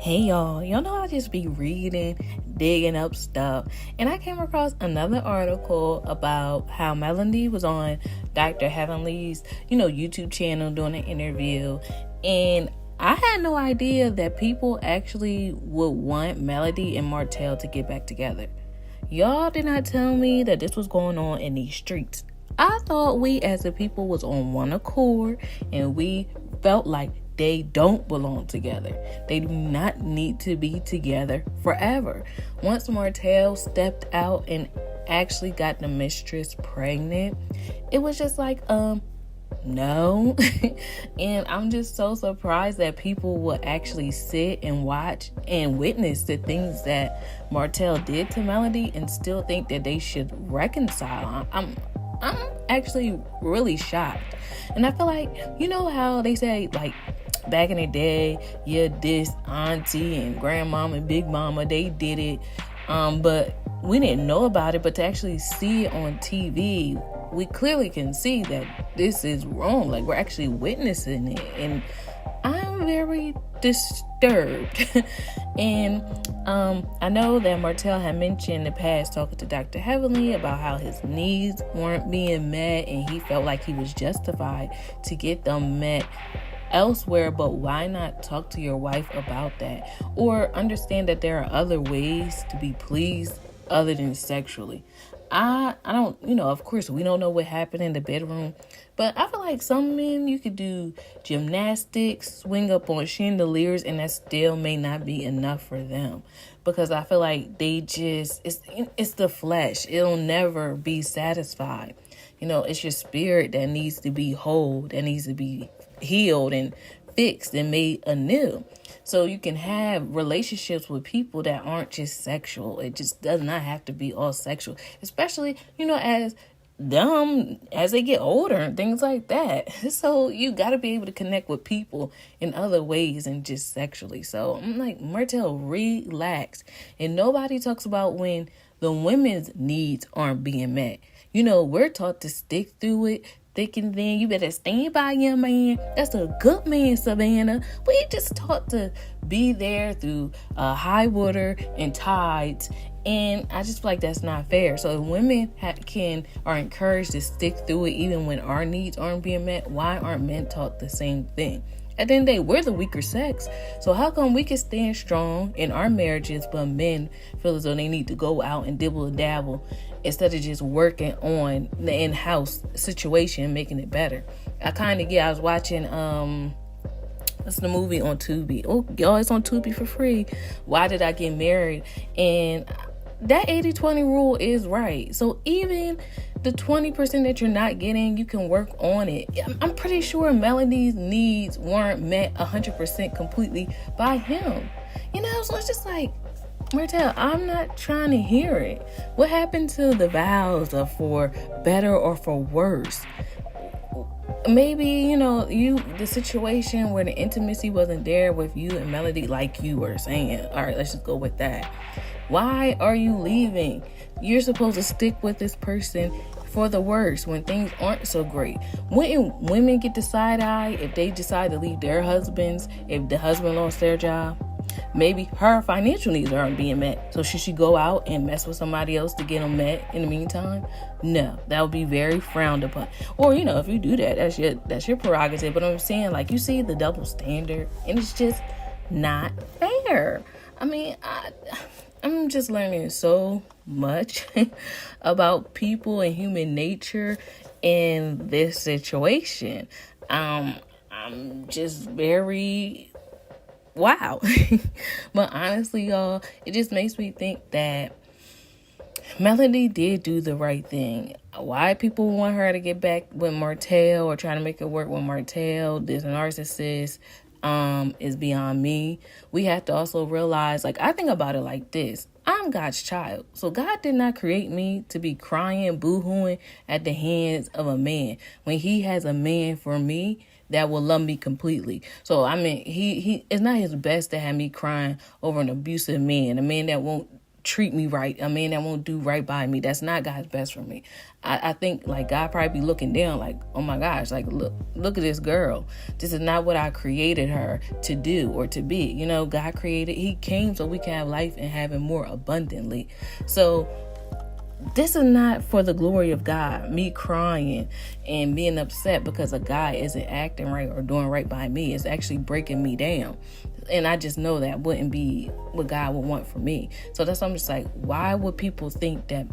Hey y'all know I just be reading, digging up stuff, and I came across another article about how Melody was on Dr. Heavenly's, YouTube channel doing an interview, and I had no idea that people actually would want Melody and Martell to get back together. Y'all did not tell me that this was going on in these streets. I thought we as a people was on one accord and we felt like they don't belong together. They do not need to be together forever. Once Martell stepped out and actually got the mistress pregnant, it was just like, no. And I'm just so surprised that people will actually sit and watch and witness the things that Martell did to Melody and still think that they should reconcile. I'm actually really shocked. And I feel like, how they say, like, back in the day, this auntie and grandmama and big mama, they did it. But we didn't know about it. But to actually see it on TV, we clearly can see that this is wrong. Like, we're actually witnessing it. And I'm very disturbed. And I know that Martell had mentioned in the past talking to Dr. Heavenly about how his needs weren't being met and he felt like he was justified to get them met elsewhere. But why not talk to your wife about that, or understand that there are other ways to be pleased other than sexually? I don't, of course we don't know what happened in the bedroom, but I feel like some men, you could do gymnastics, swing up on chandeliers, and that still may not be enough for them, because I feel like they just, it's the flesh. It'll never be satisfied. It's your spirit that needs to be whole, that needs to be healed and fixed and made anew. So you can have relationships with people that aren't just sexual. It just does not have to be all sexual, especially, as they get older and things like that. So you got to be able to connect with people in other ways than just sexually. So I'm like, Martell, relax. And nobody talks about when the women's needs aren't being met. We're taught to stick through it thick and thin. You better stand by your man. That's a good man, Savannah. We just taught to be there through high water and tides. And I just feel like that's not fair. So if women are encouraged to stick through it even when our needs aren't being met, why aren't men taught the same thing? At the end of the day, we're the weaker sex. So how come we can stand strong in our marriages, but men feel as though they need to go out and dibble and dabble instead of just working on the in-house situation and making it better? I was watching, what's the movie on Tubi? Oh, y'all, it's on Tubi for free. Why Did I Get Married? And that 80-20 rule is right. So even the 20% that you're not getting, you can work on it. I'm pretty sure Melody's needs weren't met 100% completely by him. So it's just like, Martell, I'm not trying to hear it. What happened to the vows of for better or for worse? Maybe, the situation where the intimacy wasn't there with you and Melody, like you were saying. All right, let's just go with that. Why are you leaving? You're supposed to stick with this person for the worst when things aren't so great. Wouldn't women get the side eye if they decide to leave their husbands, if the husband lost their job? Maybe her financial needs aren't being met. So should she go out and mess with somebody else to get them met in the meantime? No, that would be very frowned upon. Or, if you do that, that's your prerogative. But I'm saying, like, you see the double standard, and it's just not fair. I mean, I'm just learning so much about people and human nature in this situation. I'm just very wow. But honestly, y'all, it just makes me think that Melody did do the right thing. Why people want her to get back with Martell or trying to make it work with Martell, this narcissist, is beyond me. We have to also realize, like, I think about it like this. I'm God's child. So God did not create me to be crying, boo-hooing at the hands of a man when he has a man for me that will love me completely. So, I mean, he it's not his best to have me crying over an abusive man, a man that won't treat me right, a man that won't do right by me. That's not God's best for me. I think like God probably be looking down like, oh my gosh, like look at this girl. This is not what I created her to do or to be. You know, God created, he came so we can have life and have it more abundantly. So this is not for the glory of God, me crying and being upset because a guy isn't acting right or doing right by me. It's actually breaking me down. And I just know that wouldn't be what God would want for me. So that's why I'm just like, why would people think that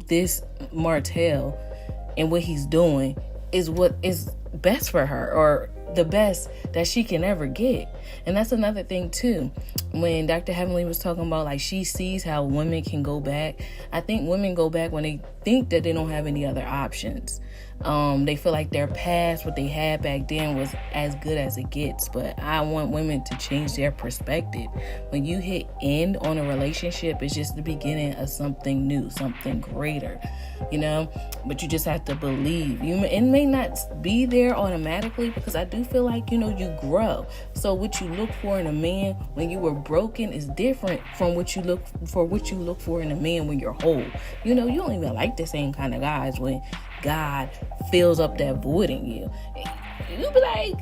this Martell and what he's doing is what is best for her or the best that she can ever get? And that's another thing too. When Dr. Heavenly was talking about like she sees how women can go back, I think women go back when they think that they don't have any other options. They feel like their past, what they had back then, was as good as it gets. But I want women to change their perspective. When you hit end on a relationship, it's just the beginning of something new, something greater, you know. But you just have to believe. It may not be there automatically, because I do feel like, you know, you grow. So what you look for in a man when you were broken is different from what you look for in a man when you're whole. You know, you don't even like the same kind of guys when God fills up that void in you. You be like,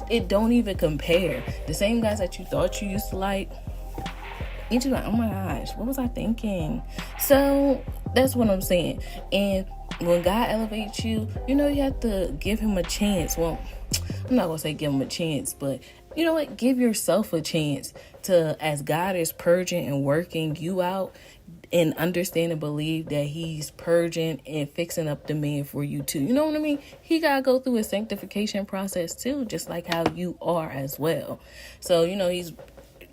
it don't even compare. The same guys that you thought you used to like, you just like, oh my gosh, what was I thinking? So that's what I'm saying. And when God elevates you, you know, you have to give him a chance. Well, I'm not gonna say give him a chance, but you know what? Give yourself a chance to, as God is purging and working you out, and understand and believe that he's purging and fixing up the man for you too. You know what I mean? He got to go through a sanctification process too, just like how you are as well. So, you know, he's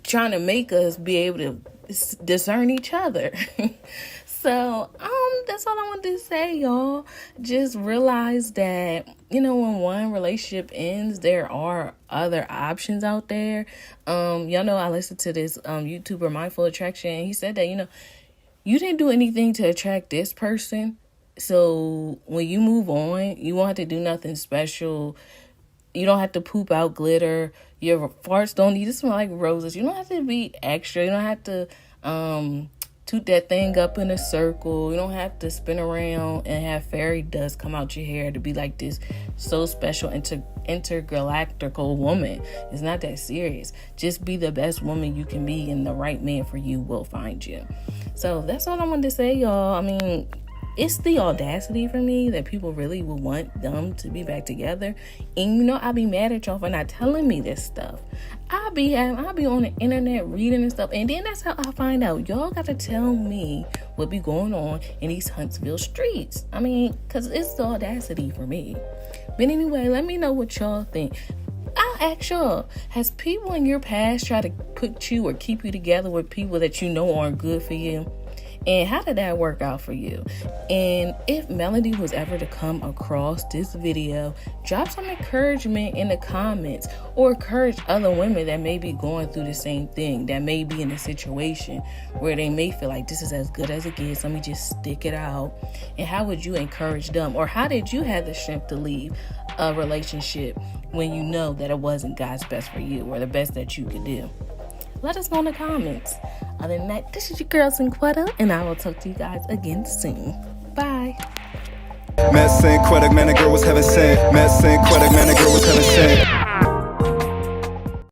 trying to make us be able to discern each other. So, that's all I wanted to say, y'all. Just realize that, you know, when one relationship ends, there are other options out there. Y'all know I listened to this YouTuber, Mindful Attraction, and he said that, you know, you didn't do anything to attract this person. So when you move on, you won't have to do nothing special. You don't have to poop out glitter. Your farts don't need to smell like roses. You don't have to be extra. You don't have to toot that thing up in a circle. You don't have to spin around and have fairy dust come out your hair to be like this so special intergalactical woman. It's not that serious. Just be the best woman you can be, and the right man for you will find you. So that's all I wanted to say, y'all. I mean, it's the audacity for me that people really would want them to be back together. And you know, I'll be mad at y'all for not telling me this stuff. I'll be on the internet reading and stuff, and then that's how I find out. Y'all got to tell me what be going on in these Huntsville streets. I mean, because it's the audacity for me. But anyway, let me know what y'all think. I'll ask y'all, has people in your past tried to put you or keep you together with people that you know aren't good for you? And how did that work out for you? And if Melody was ever to come across this video, drop some encouragement in the comments, or encourage other women that may be going through the same thing, that may be in a situation where they may feel like this is as good as it gets. Let me just stick it out. And how would you encourage them? Or how did you have the strength to leave a relationship when you know that it wasn't God's best for you or the best that you could do? Let us know in the comments. Other than that, this is your girl Cinquetta, and I will talk to you guys again soon. Bye. Man, Cinquetta, man, the girl was heaven sent. Man, Cinquetta, man, the girl was heaven sent.